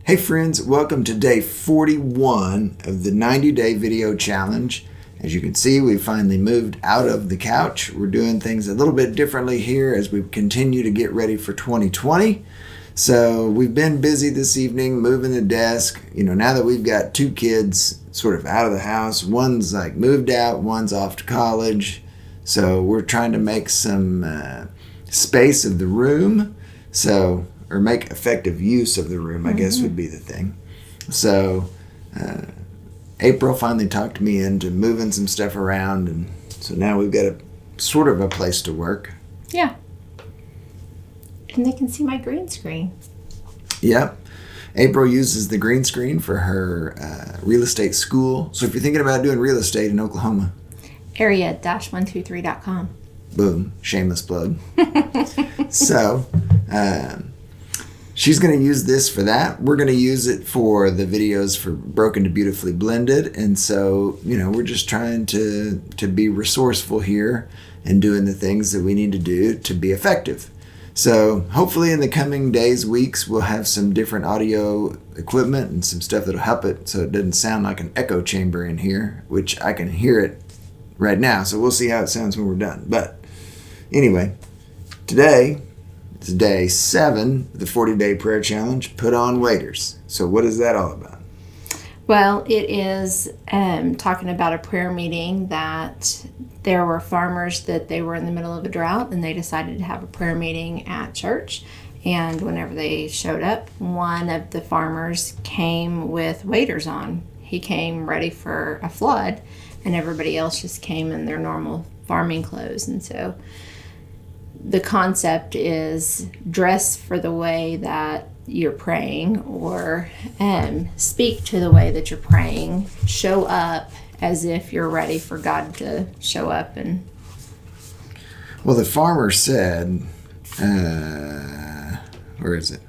Hey friends, welcome to day 41 of the 90-day video challenge. As you can see, we finally moved out of the couch. We're doing things a little bit differently here as we continue to get ready for 2020. So we've been busy this evening moving the desk. Now that we've got two kids sort of out of the house, one's like moved out, one's off to college. So we're trying to make some space of the room. Or make effective use of the room, I guess would be the thing. So April finally talked me into moving some stuff around, and so now we've got a sort of a place to work. Yeah. And they can see my green screen. Yep. April uses the green screen for her real estate school. So if you're thinking about doing real estate in Oklahoma, area-123.com. Boom. Shameless plug. So she's going to use this for that. We're going to use it for the videos for Broken to Beautifully Blended. And so, we're just trying to be resourceful here and doing the things that we need to do to be effective. So hopefully in the coming days, weeks, we'll have some different audio equipment and some stuff that'll help it so it doesn't sound like an echo chamber in here, which I can hear it right now. So we'll see how it sounds when we're done. But anyway, today, it's day 7 of the 40-day prayer challenge, Put on Waders. So what is that all about? Well, it is talking about a prayer meeting that there were farmers that they were in the middle of a drought and they decided to have a prayer meeting at church. And whenever they showed up, one of the farmers came with waders on. He came ready for a flood, and everybody else just came in their normal farming clothes. And so the concept is dress for the way that you're praying, or speak to the way that you're praying. Show up as if you're ready for God to show up. And well, the farmer said, where is it?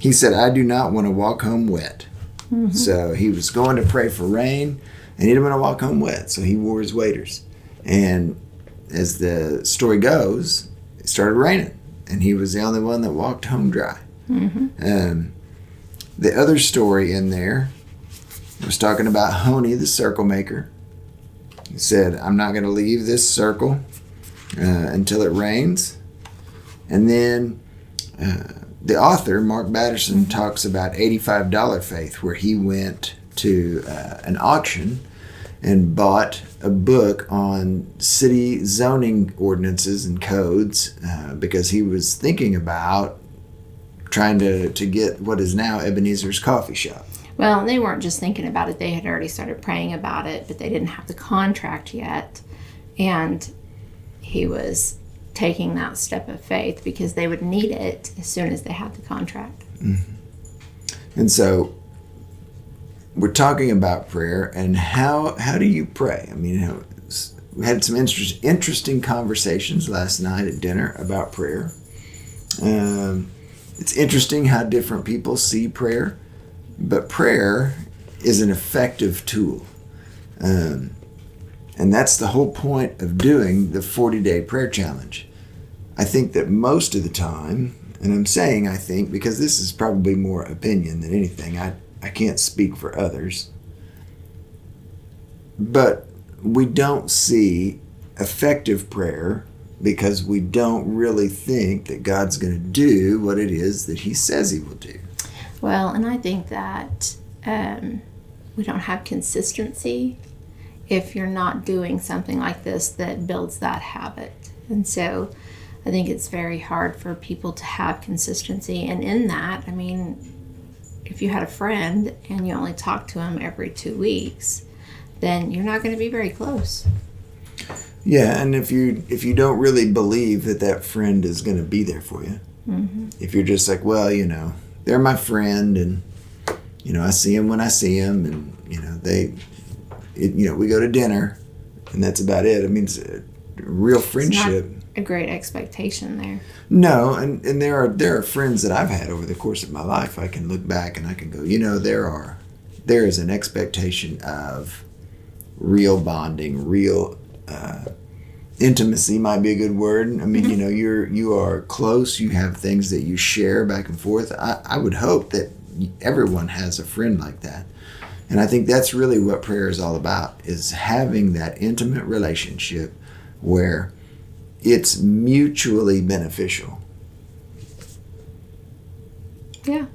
He said, I do not want to walk home wet. Mm-hmm. So he was going to pray for rain, and he didn't want to walk home wet, so he wore his waders. And as the story goes, it started raining, and he was the only one that walked home dry. Mm-hmm. The other story in there was talking about Honey, the circle maker. He said, I'm not going to leave this circle until it rains. And then the author, Mark Batterson, talks about $85 faith, where he went to an auction and bought a book on city zoning ordinances and codes because he was thinking about trying to get what is now Ebenezer's coffee shop. Well, they weren't just thinking about it. They had already started praying about it, but they didn't have the contract yet. And he was taking that step of faith because they would need it as soon as they had the contract. Mm-hmm. And so we're talking about prayer, and how do you pray? I mean, we had some interesting conversations last night at dinner about prayer. It's interesting how different people see prayer, but prayer is an effective tool. And that's the whole point of doing the 40-day prayer challenge. I think that most of the time, and I'm saying I think because this is probably more opinion than anything, I can't speak for others, but we don't see effective prayer because we don't really think that God's going to do what it is that he says he will do. Well, and I think that we don't have consistency if you're not doing something like this that builds that habit. And so I think it's very hard for people to have consistency. And in that, I mean, if you had a friend and you only talk to him every 2 weeks, then you're not going to be very close. Yeah, and if you don't really believe that friend is going to be there for you, if you're just like, well, they're my friend, and I see them when I see them, and we go to dinner, and that's about it. I mean, it's a real friendship. It's not a great expectation there. No, and there are friends that I've had over the course of my life. I can look back and I can go, there is an expectation of real bonding, real intimacy might be a good word. I mean, you are close. You have things that you share back and forth. I would hope that everyone has a friend like that. And I think that's really what prayer is all about, is having that intimate relationship where it's mutually beneficial. Yeah.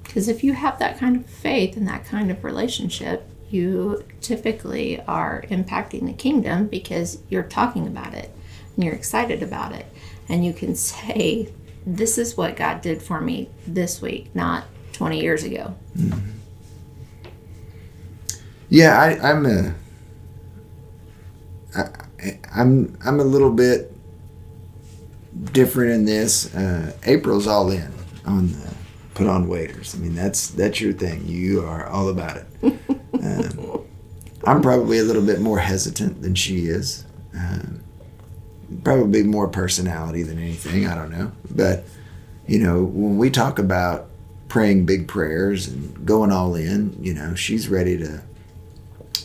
Because if you have that kind of faith and that kind of relationship, you typically are impacting the kingdom because you're talking about it and you're excited about it. And you can say, this is what God did for me this week, not 20 years ago. Mm-hmm. Yeah, I'm a little bit different in this. April's all in on the put on waders. I mean, that's your thing. You are all about it. I'm probably a little bit more hesitant than she is. Probably more personality than anything. I don't know. But, when we talk about praying big prayers and going all in, she's ready to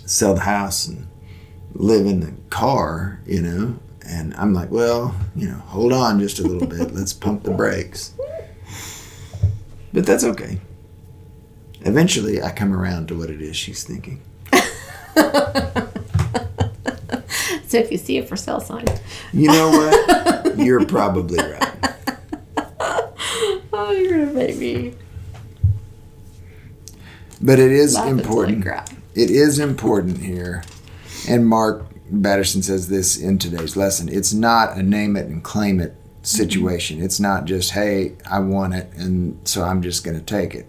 sell the house and live in the car, and I'm like, well, hold on just a little bit. Let's pump the brakes. But that's okay. Eventually, I come around to what it is she's thinking. So if you see a for sale sign. You know what? You're probably right. Oh, you're going to make me. But it is laugh important. until I cry. It is important here. And Mark Batterson says this in today's lesson. It's not a name it and claim it situation. Mm-hmm. It's not just, hey, I want it, and so I'm just going to take it.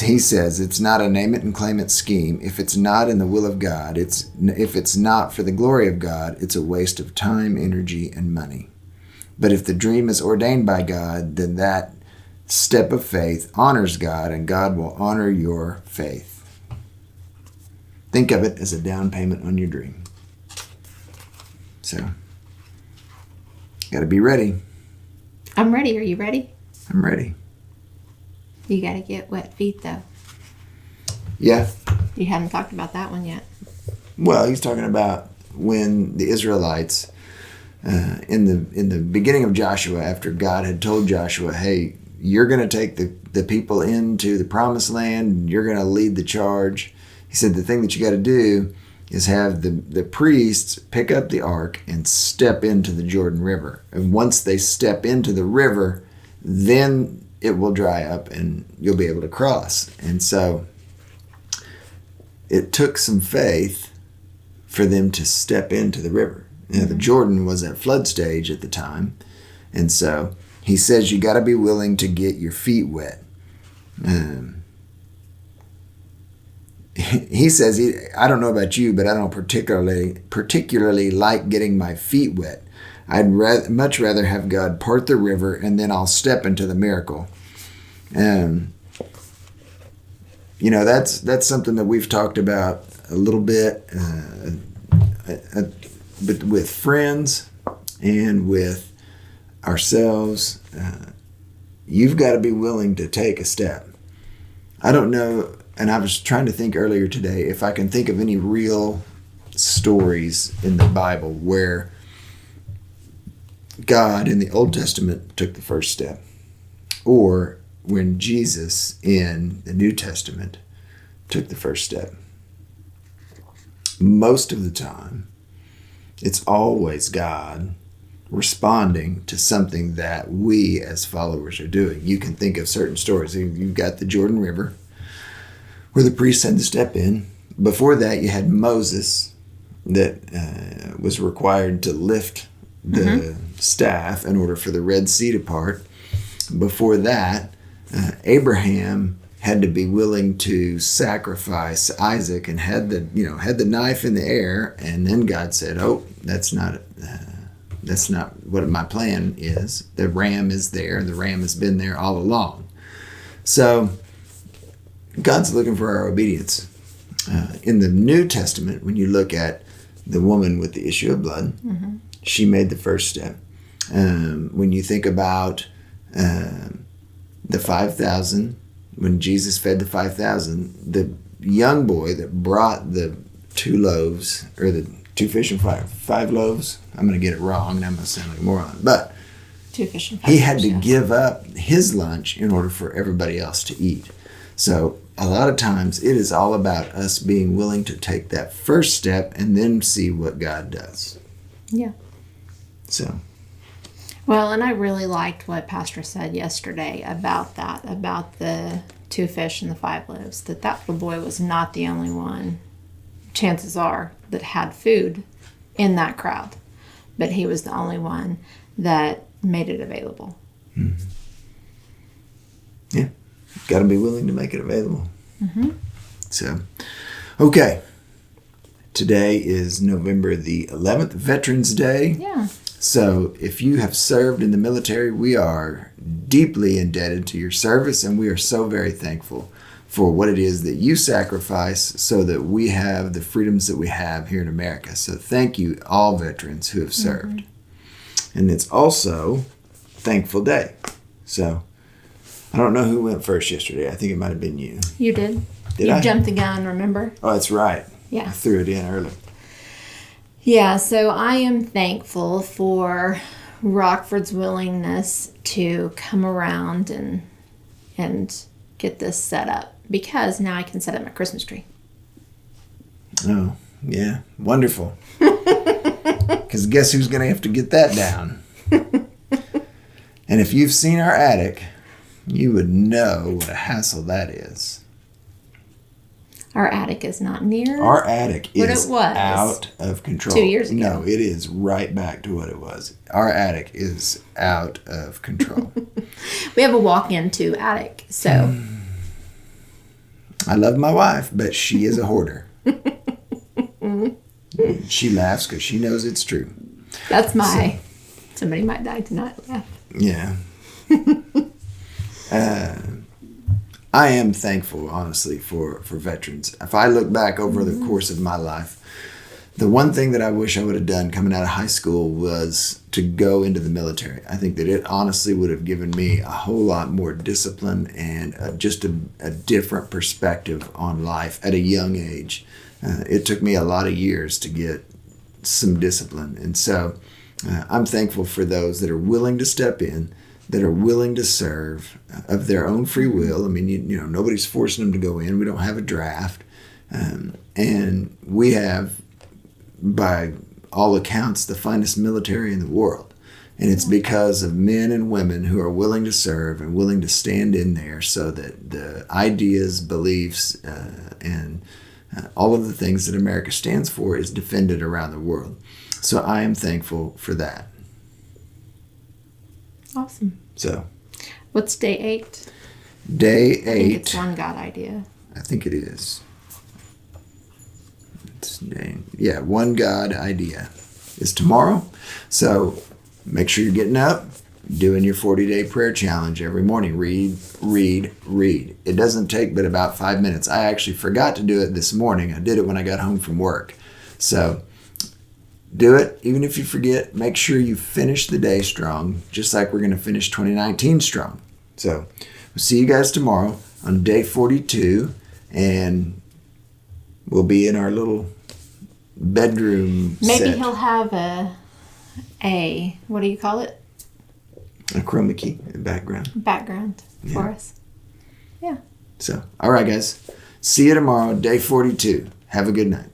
He says it's not a name it and claim it scheme. If it's not in the will of God, if it's not for the glory of God, it's a waste of time, energy, and money. But if the dream is ordained by God, then that step of faith honors God, and God will honor your faith. Think of it as a down payment on your dream. So, got to be ready. I'm ready. Are you ready? I'm ready. You got to get wet feet, though. Yeah. You haven't talked about that one yet. Well, he's talking about when the Israelites, in the beginning of Joshua, after God had told Joshua, hey, you're going to take the people into the promised land, and you're going to lead the charge. He said the thing that you got to do is have the priests pick up the ark and step into the Jordan River. And once they step into the river, then it will dry up and you'll be able to cross. And so it took some faith for them to step into the river. The Jordan was at flood stage at the time. And so he says you got to be willing to get your feet wet. He says, I don't know about you, but I don't particularly like getting my feet wet. I'd much rather have God part the river and then I'll step into the miracle. That's something that we've talked about a little bit, but with friends and with ourselves. You've got to be willing to take a step. I don't know. And I was trying to think earlier today if I can think of any real stories in the Bible where God in the Old Testament took the first step, or when Jesus in the New Testament took the first step. Most of the time, it's always God responding to something that we as followers are doing. You can think of certain stories. You've got the Jordan River, where the priests had to step in. Before that, you had Moses that was required to lift the staff in order for the Red Sea to part. Before that, Abraham had to be willing to sacrifice Isaac and had the knife in the air, and then God said, "Oh, that's not what my plan is. The ram is there, and the ram has been there all along." So God's looking for our obedience. In the New Testament, when you look at the woman with the issue of blood, she made the first step. When you think about the 5,000, when Jesus fed the 5,000, the young boy that brought the 2 loaves, or the 2 fish and 5 loaves. I'm going to get it wrong, and I'm going to sound like a moron. But 2 fish and 5 he had loaves, to yeah. give up his lunch in order for everybody else to eat. So a lot of times it is all about us being willing to take that first step and then see what God does. Yeah. So, Well, and I really liked what Pastor said yesterday about that, about the 2 fish and the 5 loaves, that little boy was not the only one, chances are, that had food in that crowd. But he was the only one that made it available. yeah, got to be willing to make it available. So, okay. Today is November the 11th, Veterans Day. Yeah. So if you have served in the military, we are deeply indebted to your service, and we are so very thankful for what it is that you sacrifice so that we have the freedoms that we have here in America. So thank you, all veterans who have served. And it's also Thankful Day. So I don't know who went first yesterday. I think it might have been you. You did. Did you I? jumped the gun, remember? Oh, that's right. I Yeah. threw it in early. Yeah, so I am thankful for Rockford's willingness to come around and get this set up, because now I can set up my Christmas tree. Oh, yeah. Wonderful. Because guess who's going to have to get that down? And if you've seen our attic, you would know what a hassle that is. Our attic is not near Our attic what is it was out of control. 2 years ago. No, it is right back to what it was. Our attic is out of control. We have a walk-into attic, so I love my wife, but she is a hoarder. She laughs because she knows it's true. that's my. Somebody might die tonight. Yeah. Yeah. I am thankful, honestly, for veterans. If I look back over the course of my life, the one thing that I wish I would have done coming out of high school was to go into the military. I think that it honestly would have given me a whole lot more discipline and just a different perspective on life at a young age. It took me a lot of years to get some discipline. And so I'm thankful for those that are willing to step in, that are willing to serve of their own free will. I mean, you know, nobody's forcing them to go in. We don't have a draft. And we have, by all accounts, the finest military in the world. And it's because of men and women who are willing to serve and willing to stand in there so that the ideas, beliefs, and all of the things that America stands for is defended around the world. So I am thankful for that. Awesome. So What's day 8? day I think 8, it's one God idea. I think it is. Yeah, One God Idea is tomorrow. So make sure you're getting up, doing your 40-day prayer challenge every morning. Read, read, read. It doesn't take but about 5 minutes. I actually forgot to do it this morning. I did it when I got home from work. So do it. Even if you forget, make sure you finish the day strong, just like we're going to finish 2019 strong. So we'll see you guys tomorrow on day 42, and we'll be in our little bedroom Maybe set. he'll have a what do you call it? A chroma key in the background. Background for us. Yeah. So, all right, guys. See you tomorrow, day 42. Have a good night.